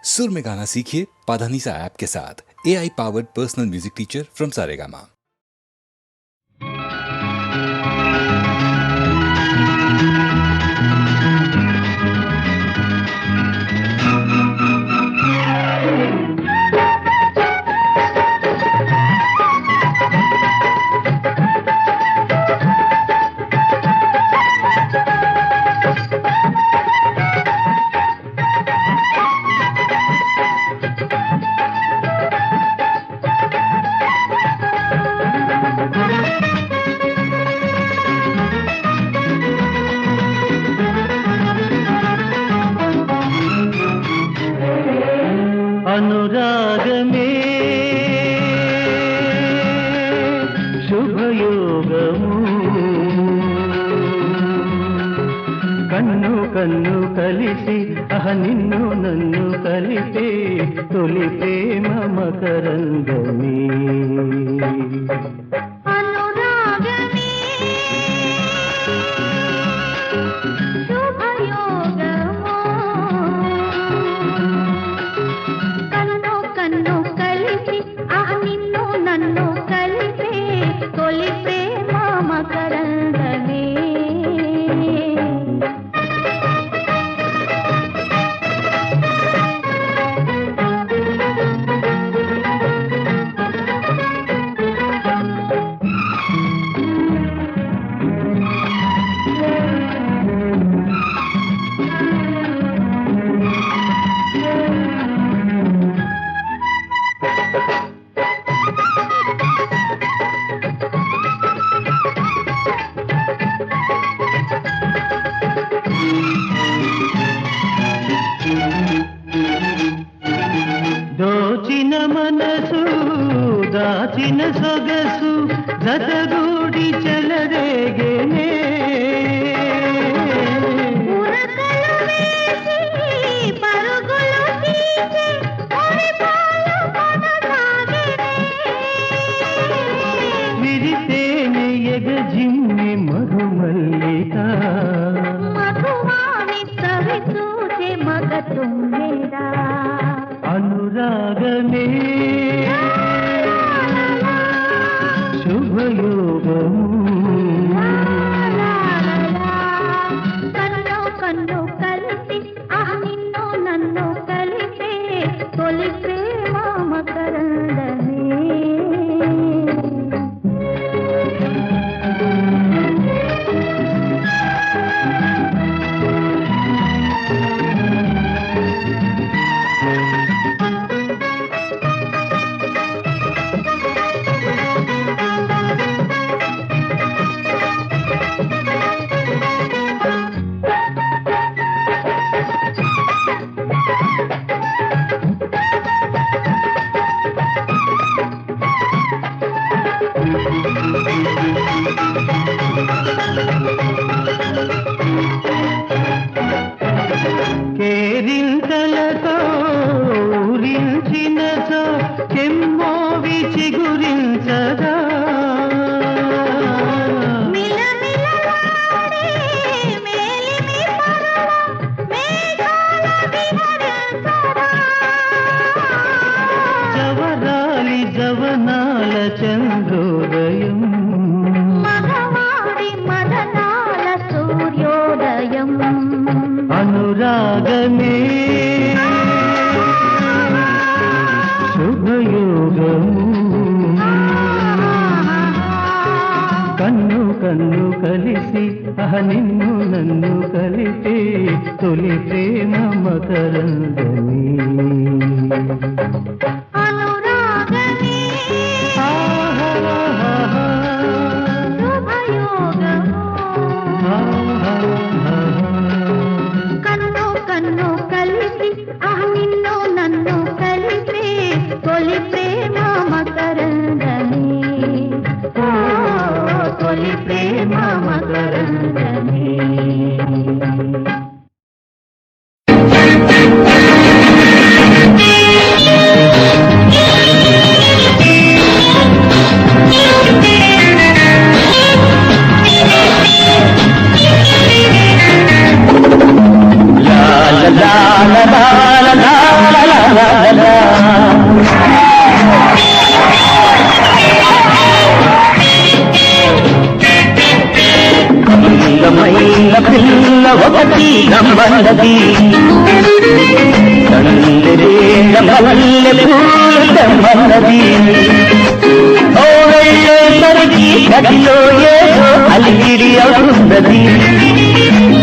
सुर में गाना सीखिए पाधानीसा ऐप के साथ। AI powered personal music teacher from Saregama. అనురాగమే శుభయోగము కన్ను కన్ను కలిసి నిన్ను నన్ను కలిపే తొలి ప్రేమ మకరందమే దోచిన మనసు దాచిన సొగసు జతగూడి చెలరేగేనే విరితేనే ఎగజిమ్మి మధుమల్లిక అనురాగమే శుభయోగము కన్ను కన్ను కలిసి నిన్ను నన్ను కలిపే తొలి ప్రేమ మకరందమే కేరింతలతో ఊరించినతో కెమ్మోవి చిగురించగా జవరాలి జవనాల చంద్రోదయం మదనాల సూర్యోదయం అనురాగమే శుభయోగము కన్ను కన్ను కలిసి నిన్ను నన్ను కలిపే తొలి ప్రేమ మకరందమే అనురాగమే కన్ను కన్ను కలిసి నిన్ను నన్ను కలిపే తొలి ప్రేమ మకరందమే తొలి ప్రేమ మకరందమే la la la la la la రమ్మన్నది తండ్రి మల్లె పూలు తెమ్మన్నది ఓ వెళ్ళేసరికి గదిలో ఏదో అలికిడి అవుతున్నది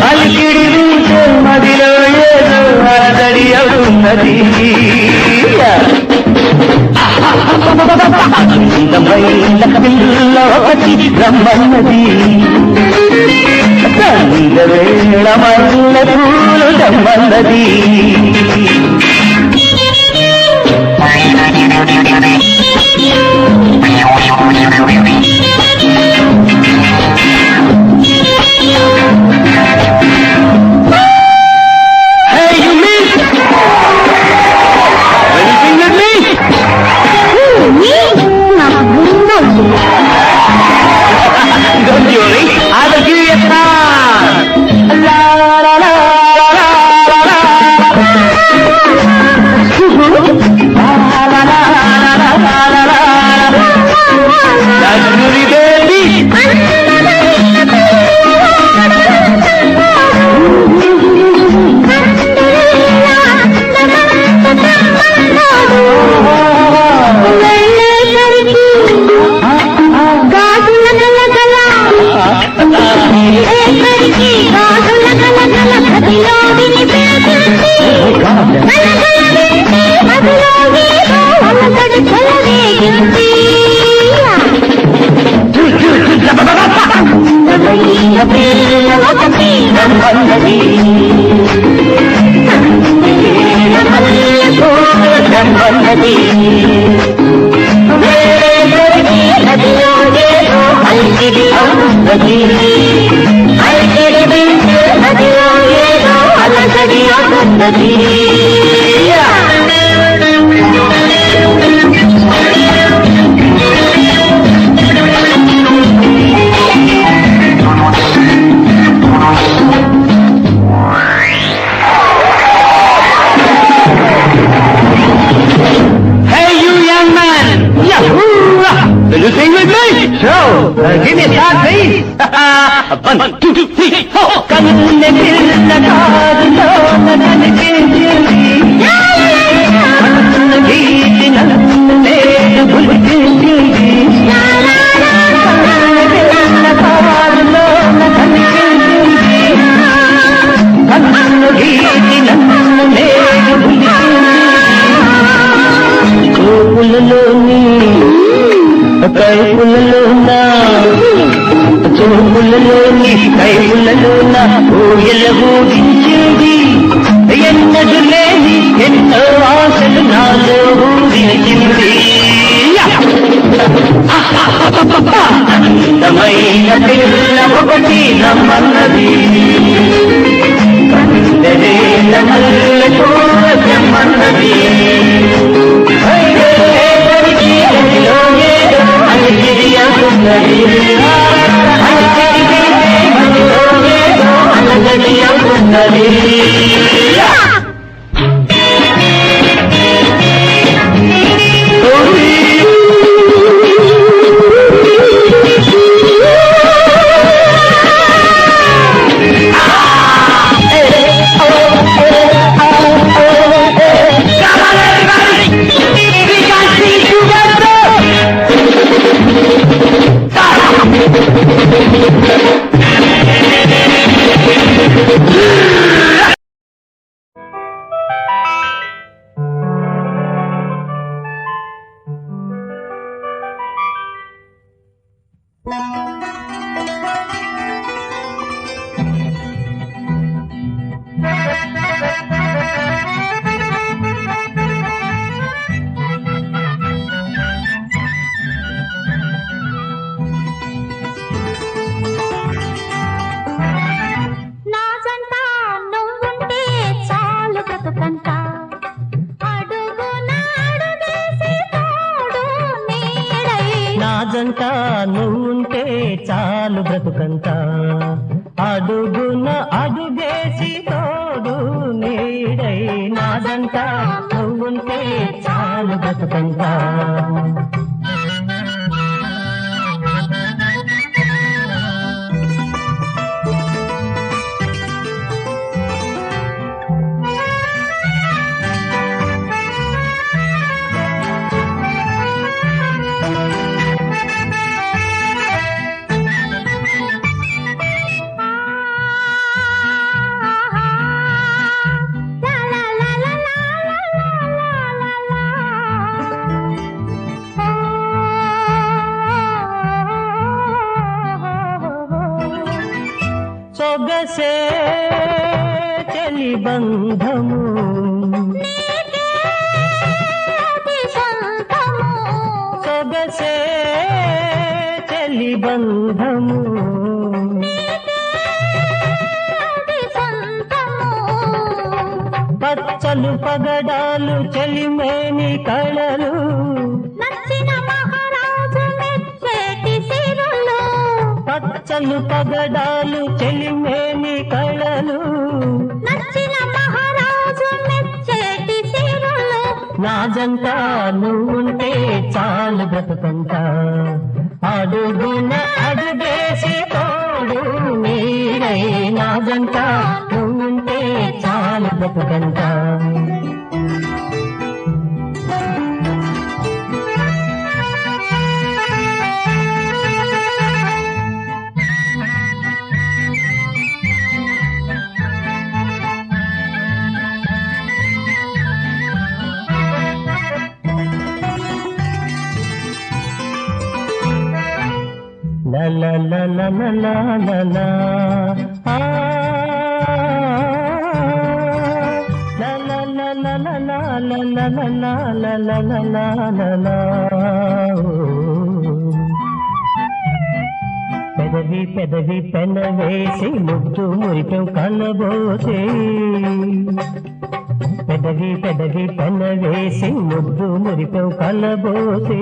అలికిడి వింటే మదిలో ఏదో అలదడి అవుతున్నది అందమైన పిల్ల ఒకటి రమ్మన్నది వేళ మల్లె పూలు రమ్మన్నది చూపులలోని కైపులలోన ఊయలగూడించేది ఎన్నడు లేని ఎన్నో ఆశలు నాలో ఊరించింది అందమైన పిల్ల ఒకటి రమ్మన్నది కందరేల మల్లె పూల తెమ్మన్నది నాజంట నువ్వుంటే చాలు బ్రతుకంతా అడుగున అడుగేసి తోడు నీడై నాజంట నువ్వుంటే చాలు బ్రతుకంతా సొగసే చెలి బంధము సొగసే చెలి బంధము పచ్చలు పగడాలు చెలిమేని కళలు నచ్చిన మహారాజు మెచ్చేటి సిరులు పచ్చలు పగడాలు చెలిమేని కళలు నచ్చిన మహారాజు మెచ్చేటి సిరులు నా జంట నువ్వుంటే చాలు బ్రతుకంతా అడుగున అడుగేసి తోడు నీడై నా జంట నువ్వుంటే చాలు బ్రతుకంతా la la la la la la la la ah la la la la la la la la la la la la la la పెదవి పెదవి పెన వేసి ముద్దు మురికం కలబోసే పెదవి పెదవి పెన వేసి ముద్దు మురికం కలబోసే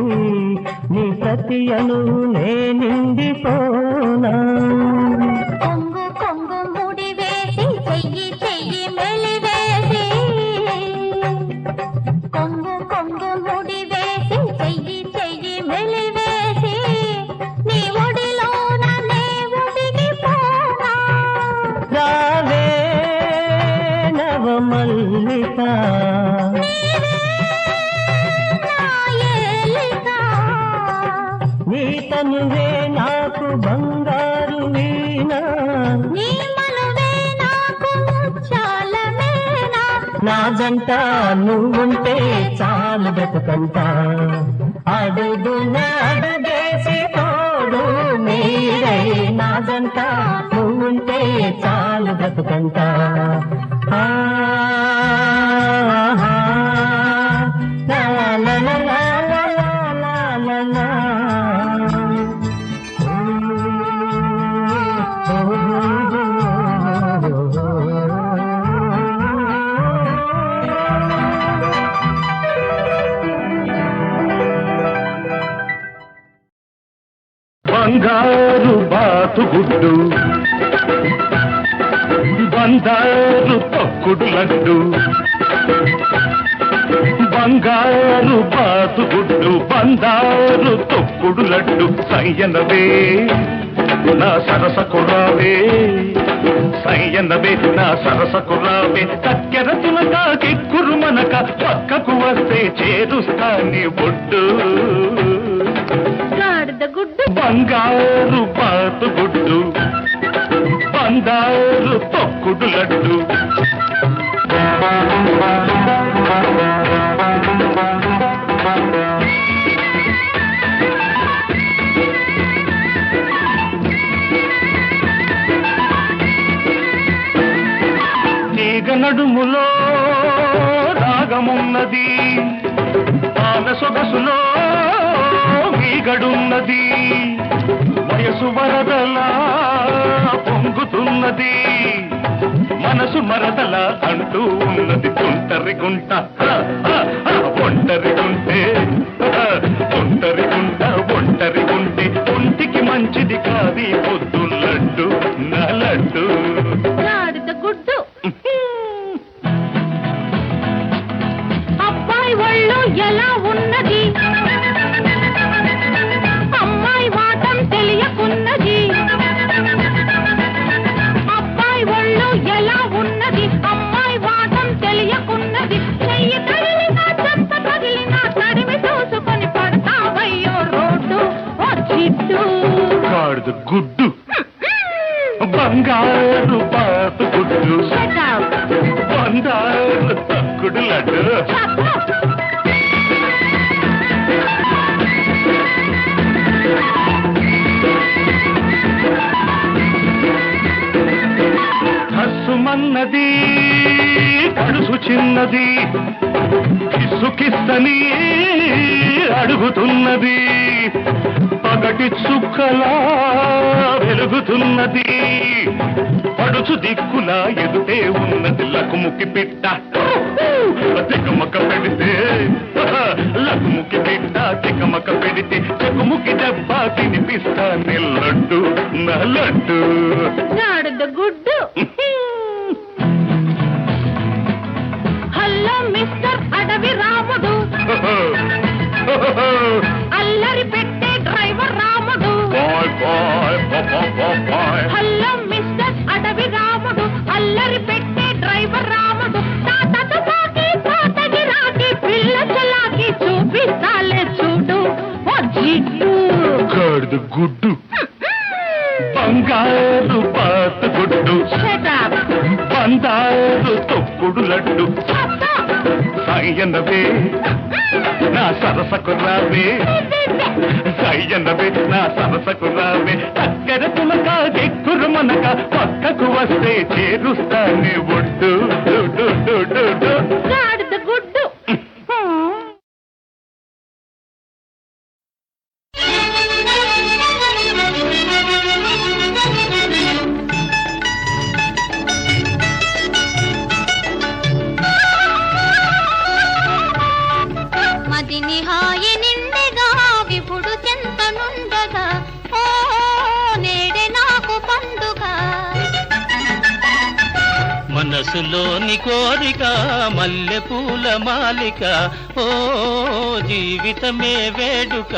నీ ప్రతి అణువు నే నిండిపోనా కొంగు కొంగు ముడి వేసి చెయ్యి చెయ్యి మెలివేసి కొంగు కొంగు ముడి వేసి చెయ్యి చెయ్యి మెలివేసి నీ ఒడిలోన నే ఒదిగిపోనా రావే నవమల్లిక నీ తనువే నాకు బంగారు వీణా నీ మనువే నాకు ముత్యాలమేనా నా జంట నువ్వుంటే చాలు బ్రతుకంతా అడుగున అడుగేసి తోడు మీరై నా జంట నువ్వుంటే చాలు బ్రతుకంతా ఆ బంగారు బాతుగుడ్డు బంగారు తొక్కుడు లడ్డు బంగారు బాతుగుడ్డు బంగారు తొక్కుడు లడ్డు సయ్యనవే నా సరస కుర్రావే సయ్యనవే నా సరస కుర్రావే కక్కెర తునక కిక్కురు మనక పక్కకు వస్తే చేరుస్తా నీ బొడ్డు గాడిద గుడ్డు బంగారు బాతుగుడ్డు బంగారు తొక్కుడు లడ్డు తీగ నడుములో రాగమున్నది పాల సొగసులో మీగడున్నది వయసు వరదలా పొంగుతున్నది మనసు మరదల అంటూ ఉన్నది తుంటరి గుంట ఒంటరి గుంటే ఒంటరి గుంట ఒంటరి గుంటే ఒంటికి మంచిది కాది పొద్దు లడ్డు నా లడ్డు గాడిద గుడ్డు అబ్బాయి ఒళ్ళు ఎలా ఉన్నది అమ్మాయి వాటం తెలియకున్నది అబ్బాయి ఒళ్ళు ఎలా ఉన్నది అమ్మాయి వాటం తెలియకున్నది చెయ్యి తగిలినా చెత్త తగిలినా తడిమి చూసుకొని పడతావయ్యో రోడ్డు ఓ చిట్టు గాడిద గుడ్డు బంగారు బాతు గుడ్డు బంగారు తక్కుడు లడ్డు రమ్మన్నది కడుసు చిన్నది కిస్సుకిస్తని అడుగుతున్నది పగటి చుక్కలా వెలుగుతున్నది పడుచు దిక్కులా ఎదుటే ఉన్నది లకుముకి పిట్ట తికమక పెడితే లకుముకి పిట్ట తికమక పెడితే చెకుముకి దెబ్బ తినిపిస్తా లడ్డు నా లడ్డు గాడిద గుడ్డు హలో మిస్టర్ అడవి రాముడు అల్లరి పెట్టే డ్రైవర్ రాముడు హలో మిస్టర్ అడవి రాముడు అల్లరి పెట్టే డ్రైవర్ రాముడు తాతతో పాకి తాతకి రాకి పిల్ల చలాకి చూపిస్తాలే చూడు ఓ జిడ్డు గాడిద గుడ్డు బంగారు పాత గుడ్డు బంగారు తొక్కుడు లడ్డు సాయన్నవే నా సరసకు రావే సాయన్నవే నా సరసకు రావే చక్కెర తులక ఎక్కురు మనక పక్కకు వస్తే చేరుస్తానే ఒడ్డు గాడిద గుడ్డు మదిని హాయి నిండగా విపుడు చెంతనుండగా ఓ నేడే నాకు పండుగ మనసులోని కోరిక మల్లె పూల మాలిక ఓ జీవితమే వేడుక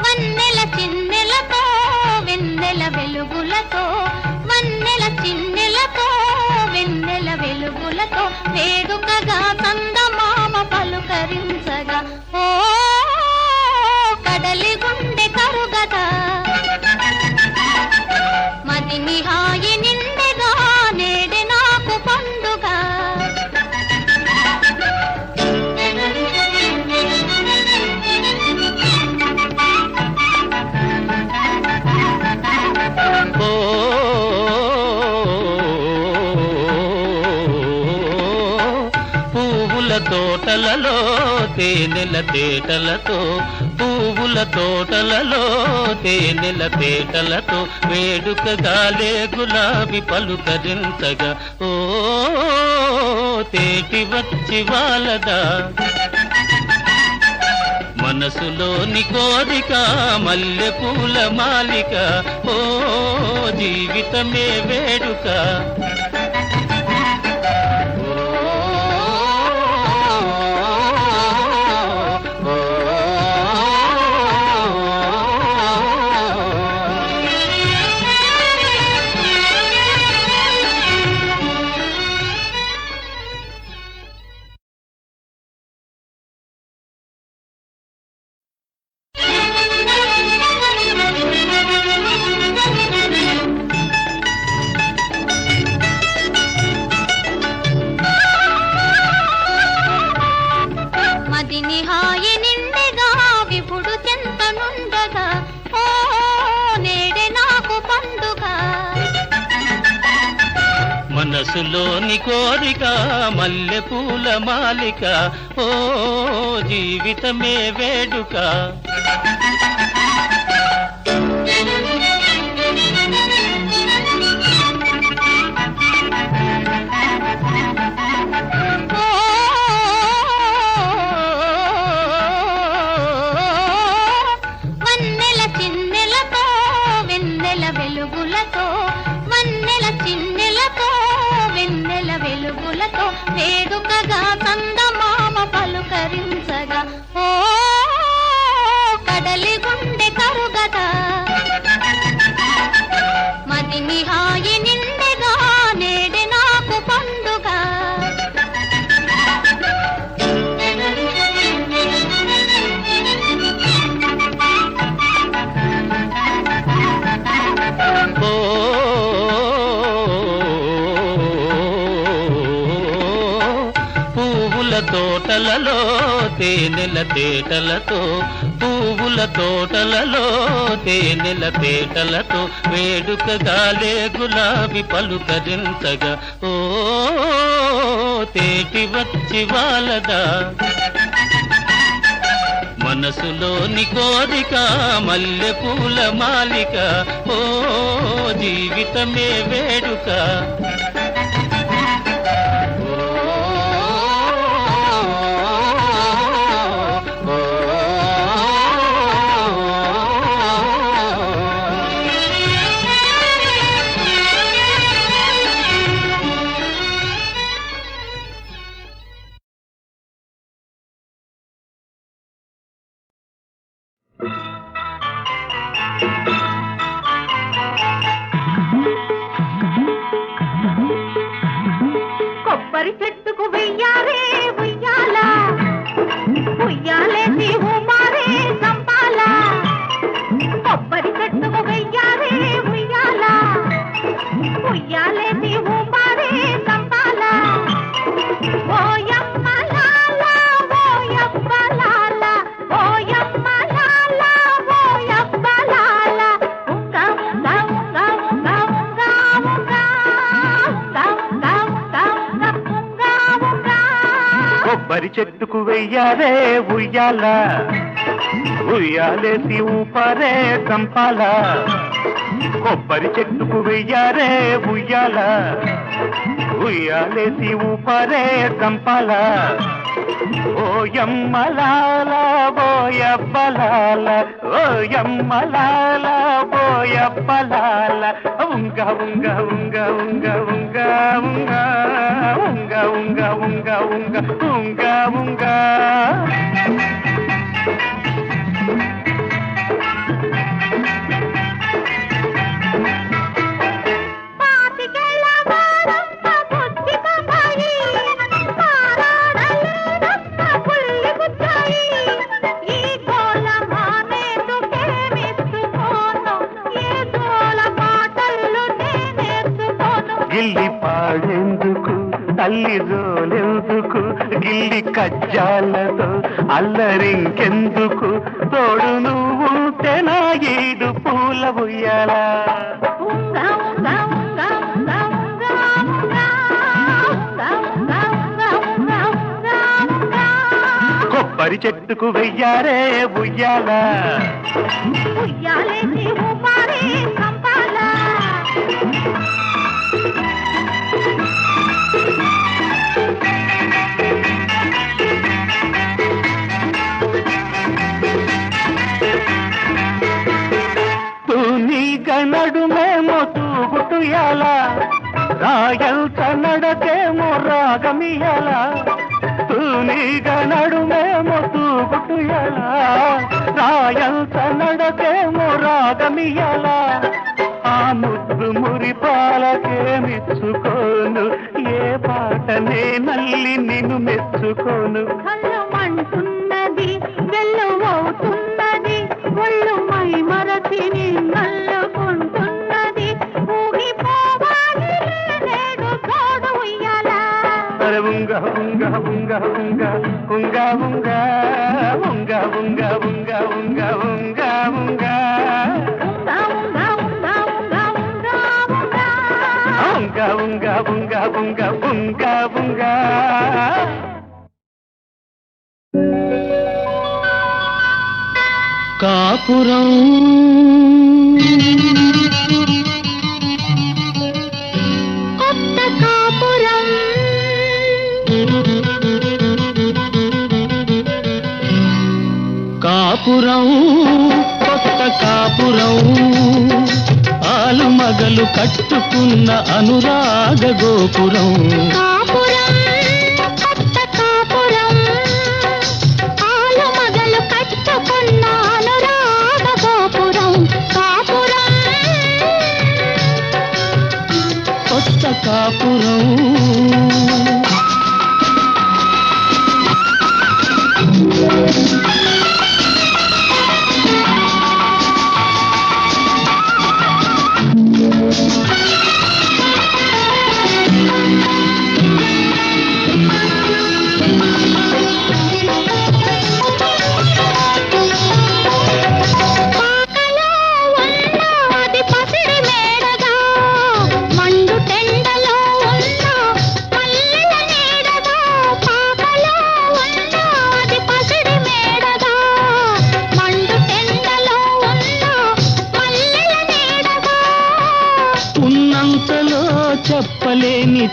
వన్నెల చిన్నెలతో వెన్నెల వెలుగులతో వన్నెల చిన్నెలతో వెన్నెల వెలుగులతో వేడుకగా చందమామ పలుకరించగా ఓ కడలి గుండె కరుగదా మదిని హాయి నిండెగా నేడే నాకు పండుగ ఓ పువ్వుల తోటలలో తేనెల తేటలతో పువ్వుల తోటలలో తేనెల తేటలతో వేడుకగాలే గులాబీ పలుకరించగా ఓ తేటి వచ్చి వాలదా మనసులోని కోరిక మల్లె పూల మాలిక ఓ జీవితమే వేడుక మదిని హాయి నిండెగా విపుడు చెంతనుండగా ఓ నేడే నాకు పండుగ మనసులోని కోరిక మల్లె పూల మాలిక ఓ జీవితమే వేడుక వన్నెల చిన్నెలతో వెన్నెల వెలుగులతో వన్నెల చిన్నెలతో వెన్నెల వెలుగులతో వేడుకగా చందమామ పలుకరించగా ఓ కడలి గుండె కరుగదా మదిని హాయి నిండెగా నేడే నాకు పండుగ ఓ తోటలలో తేనెల తేటలతో పువ్వుల తోటలలో తేనెల తేటలతో వేడుకగాలే గులాబీ పలుకరించగా ఓ తేటి వచ్చి వాలదా మనసులోని కోరిక మల్లె పూల మాలిక ఓ జీవితమే వేడుక కొబ్బరి చెట్టుకు వెయ్యారే ఉయ్యాల ఉయ్యాలే నీవు మారే సంపాల కొబ్బరి చెట్టుకు వెయ్యారే ఉయ్యాల ఉయ్యాలే నీవు మారే సంపాల ఓయమ్మ లాల ఓయమ్మ లాల ఓయమ్మ లాల ఓయమ్మ లాల ఉంగ ఉంగ ఉంగ ఉంగ ఉంగ ఉంగ కొబ్బరి చెట్టుకు వెయ్యారే ఉయ్యాల ఉయ్యాలేసి ఊపరే చంపాల కొబ్బరి చెట్టుకు వెయ్యారే ఉయ్యాల ఉయ్యాలేసి ఊపరే చంపాల ఓయమ్మలాల ఓయబ్బలాల ఓయమ్మలాల ఓయబ్బలాల ఉంగ ఉంగ ఉంగ ఉంగ ఉంగ ఉంగ ఉంగ ఉంగ ఉంగ ఉంగ ఉంగ ఉంగ గిల్లి పాడేందుకు తల్లి జోలెందుకు గిల్లి కజ్జాలతో అల్లరింకెందుకు తోడు నువ్వుంటే నా ఈడు పూల ఉయ్యాలా కొబ్బరి చెట్టుకు వెయ్యారే ఉయ్యాల ఉయ్యాలే నీవు మారే సంపాల నడుమేమో తూగుటుయాల రాయంత నడకేమో రాగమియాల తూనీగ నడుమేమో తూగుటుయాల రాయంత నడకేమో రాగమియాల ఆ ముద్దు మురిపాలకే మెచ్చుకోను ఏ పాటనే నల్లి నిన్ను మెచ్చుకోను కళ్ళమంటున్నది వెల్లువవుతున్నది ఒళ్ళు మై మరచి నల్లుకుంటున్నది ఊగిపోవాలి నేడు తోడు ఉయ్యాల ఉంగ ఉంగ ఉంగ ఉంగ ఉంగ ఉంగ ఉంగ ఉంగ ఉంగ ఉంగ ఉంగ ఉంగ ఉంగ ఉంగ ఉంగ ఉంగ ఉంగ కాపురం కొత్త కాపురం కాపురం కొత్త కాపురం ఆలు మగలు కట్టుకున్న అనురాగ గోపురం కాపురం కొత్త కాపురం ఆలు మగలు కట్టుకున్న అనురాగ గోపురం కాపురం కొత్త కాపురం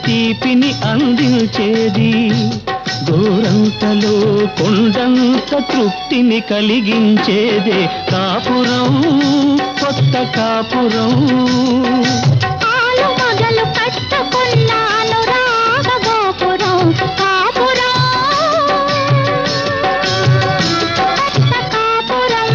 తీపిని అందించేది గోరంతలో కొండంత తృప్తిని కలిగించేదే కాపురం కొత్త కాపురం ఆలు మగలు కట్టుకున్న అనురాగ గోపురం కాపురం కొత్త కాపురం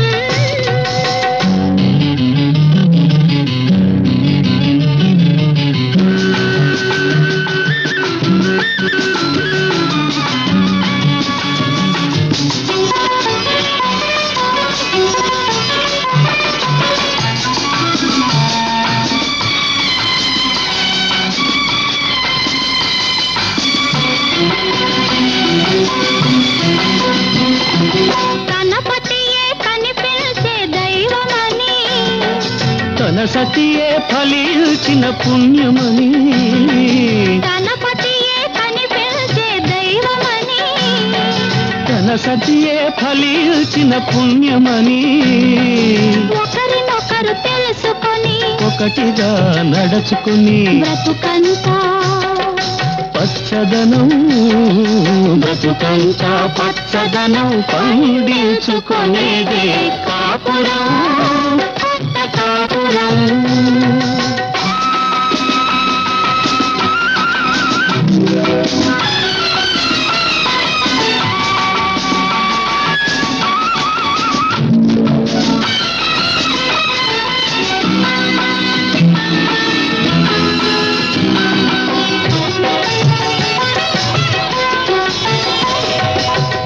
గణపతియే కనిపించే దైవమని తన సతియే ఫలించిన పుణ్యమని గణపతియే కనిపించే దైవమని తన సతియే ఫలించిన పుణ్యమని ఒకరినొకరు తెలుసుకొని ఒకటిగా నడుచుకుని బ్రతుకంతా పచ్చదనం బ్రతుకంతా పచ్చదనం పండించుకునేదే కాపురం కొత్త కాపురం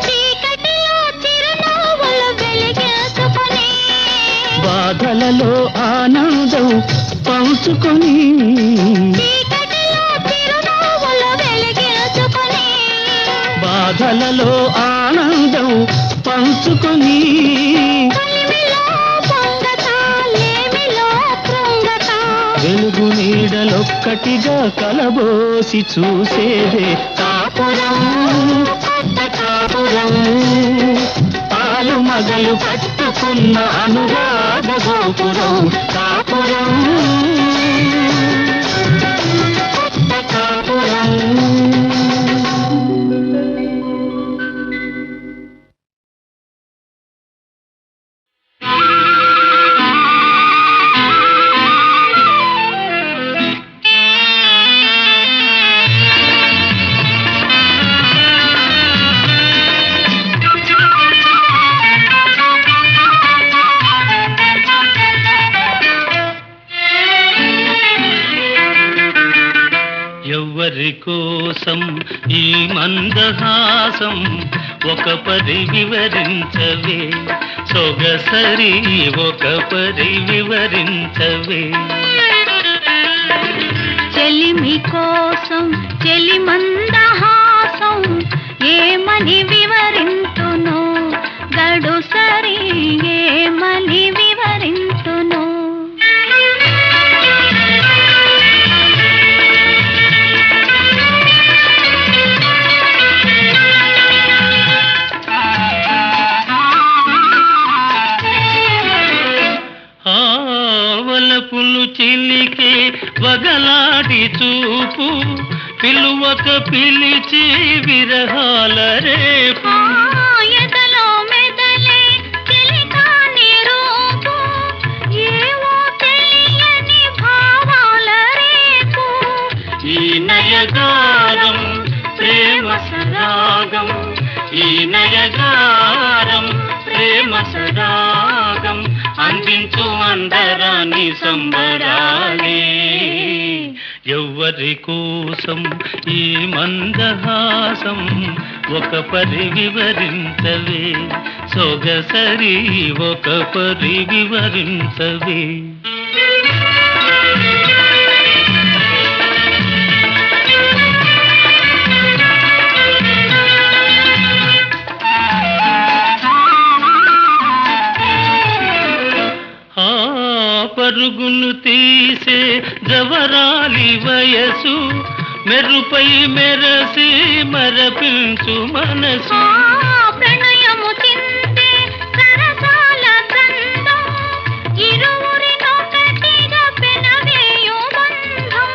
చీకటిలో చిరునవ్వులు వెలిగించుకొని బాధలలో ఆనందం పంచుకొని చీకటిలో చిరునవ్వులు వెలిగించుకొని బాధలలో ఆనందం పంచుకొని కలిమిలో పొంగతా లేమిలో కృంగతా వెలుగు నీడలొక్కటిగా కలబోసి చూసేదే కాపురం కొత్త కాపురం పాలు మగలు పట్టుకున్న అనురాగ గోపురం కాపురం కొత్త కాపురం ఎవ్వరి కోసం ఈ మందహాసం ఒక పరి వివరించవే సొగసరి ఒక పరి వివరించవే చెలిమి కోసం చెలి మందహాసం ఏమని వివరింతును గడు సరి ఏమని వివరింతును ఆవలపులు చిలికే వగలాడి చూపు పిలువక పిలిచి విరహాల రేపు ఎదలో మెదలే చెలికాని రూపు ఏవో తెలియని భావాల రేపు ఈ నయగారం ప్రేమ సరాగం ఈ నయగారం ప్రేమ సరాగం అందించు అందరాని సంబరాలే ఎవ్వరి కోసం ఈ మందహాసం ఒక పరి వివరించవే సొగసరి ఒక పరి వివరించవే పరుగును తీసే జవరాలి వయసు మెరుపై మెరసి మరపించు మనసు ప్రణయము చింతే సరసాల గంధం ఇరువురినొకటిగా పెనవేయు బంధం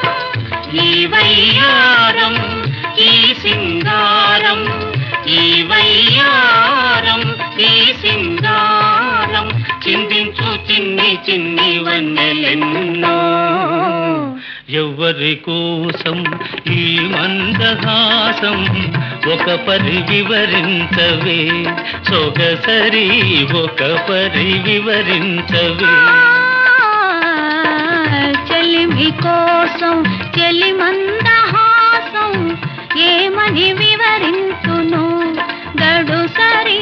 ఈ వయ్యా చిన్ని చిన్ని వన్నెలెన్నో. ఎవరి కోసం ఈ మందహాసం ఒక పరి వివరించవే సొగసరి ఒక పరి వివరించవే. చెలిమి కోసం చెలి మందహాసం ఏమని వివరించును గడు సరి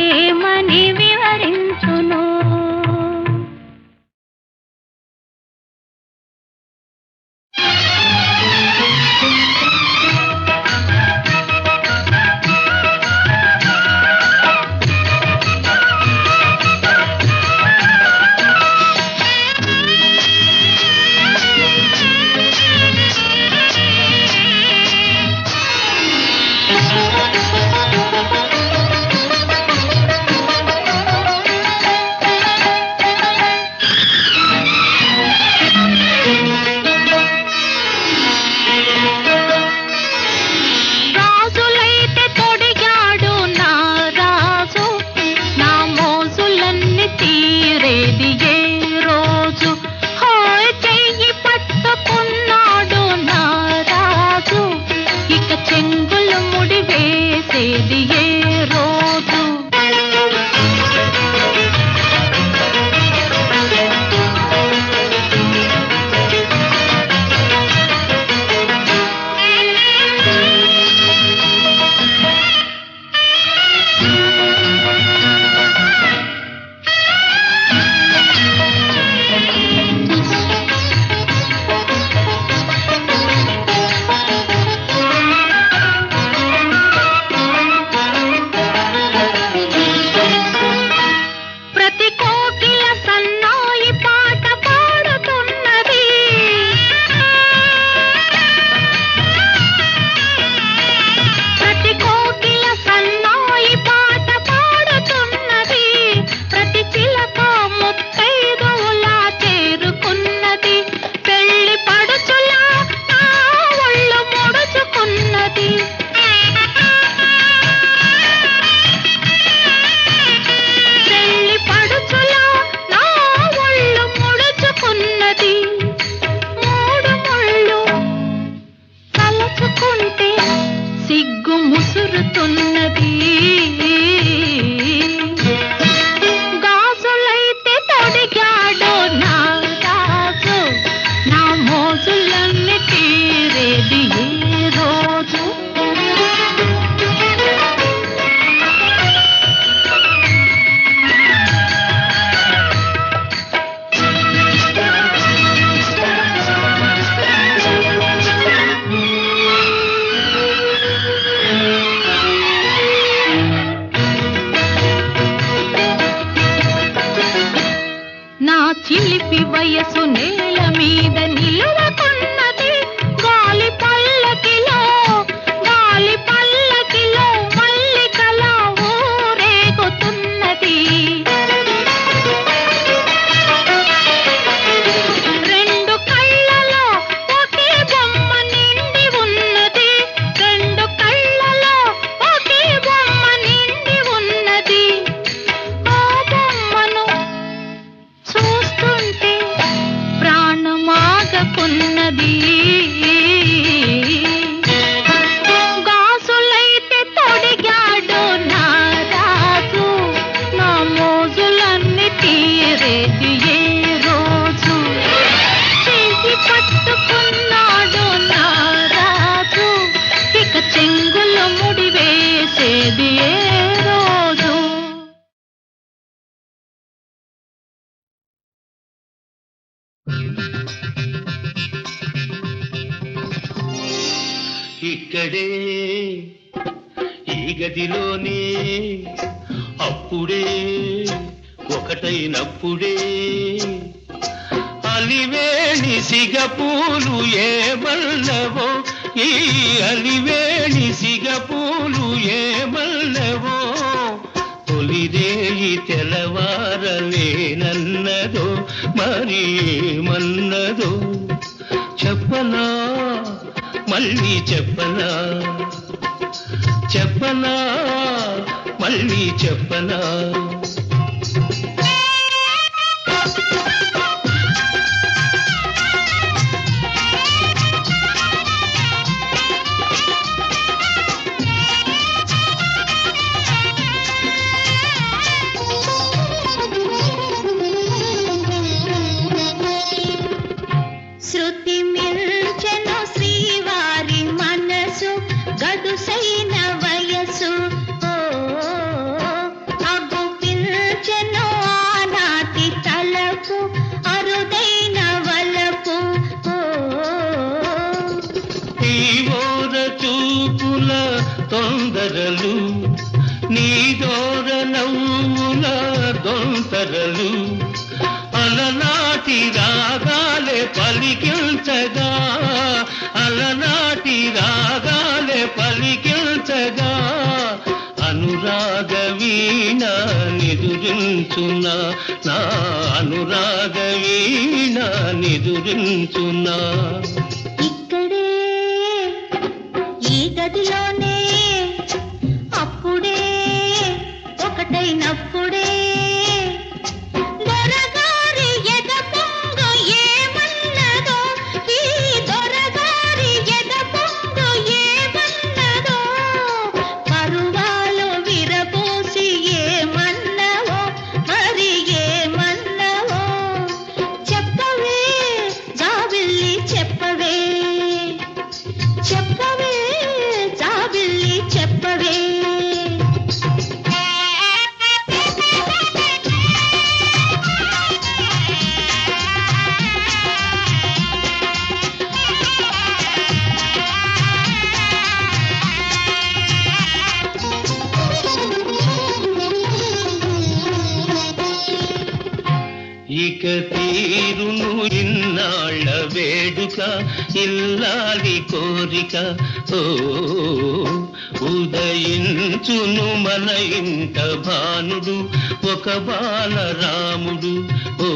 ఏమని వివరించును. ఇక్కడే ఈ గదిలోనే అప్పుడే ఒకటైనప్పుడే అలివేణి సిగపూలు ఏమల్లవో ఈ అలివేణి సిగపూలు ఏమల్లవో తొలిదేయి తెలవారలేనన్నదో మరి ఏమన్నదో చెప్పనా మళ్ళీ చెప్పనా చెప్పనా మళ్ళీ చెప్పనా ఐదోర నవ్వుల దొంతరలు అలనాటి రాగాలే పలికించగా అలనాటి రాగాలే పలికించగా అనురాగ వీణ నిదురించునా నా అనురాగ వీణ నిదురించునా ఇక్కడే ఈ గదిలోనే అప్పుడే ఒకటైనప్పుడే దొరగారి ఎద పొంగు ఏమన్నదో ఈ దొరగారి ఎద పొంగు ఏమన్నదో పరువాలు విరబోసి ఏమన్నవో మరి ఏమన్నవో చెప్పవే జాబిల్లి చెప్పవే చెప్పవే జాబిల్లి చెప్పవే ఇక తీరును ఇన్నాళ్ళ వేడుక ఇల్లాలి కోరిక ఓ ఉదయించును మన ఇంట భానుడు ఒక బాలరాముడు ఓ